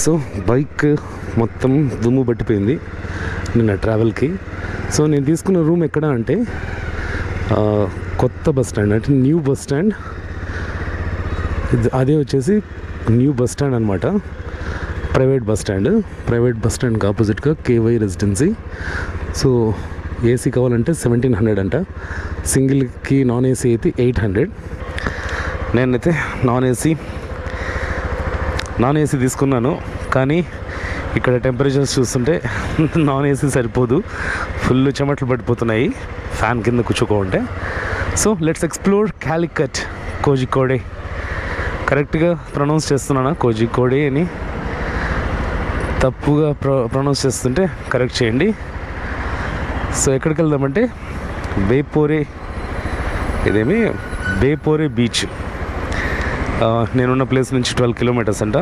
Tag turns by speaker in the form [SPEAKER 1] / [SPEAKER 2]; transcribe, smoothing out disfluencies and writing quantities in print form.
[SPEAKER 1] So bike మొత్తం దుమ్ము పట్టిపోయింది నిన్న ట్రావెల్కి. సో నేను తీసుకున్న రూమ్ ఎక్కడ అంటే కొత్త బస్ స్టాండ్, అంటే న్యూ బస్ స్టాండ్. అదే వచ్చేసి న్యూ బస్ స్టాండ్ అనమాట, ప్రైవేట్ బస్ స్టాండ్కి ఆపోజిట్గా కేవై రెసిడెన్సీ. సో ఏసీ కావాలంటే 1700 అంట, సింగిల్కి నాన్ ఏసీ అయితే 800. నేనైతే నాన్ ఏసీ తీసుకున్నాను, కానీ ఇక్కడ టెంపరేచర్స్ చూస్తుంటే నాన్ ఏసీ సరిపోదు, ఫుల్ చెమటలు పడిపోతున్నాయి ఫ్యాన్ కింద కూర్చోకుంటే. So let's explore Calicut, Kozhikode. కరెక్ట్గా ప్రొనౌన్స్ చేస్తున్నానా కోజికోడే అని? తప్పుగా ప్రొనౌన్స్ చేస్తుంటే కరెక్ట్ చేయండి. సో ఎక్కడికి వెళ్దామంటే బేపోరే బీచ్. నేనున్న ప్లేస్ నుంచి 12 కిలోమీటర్స్ అంట.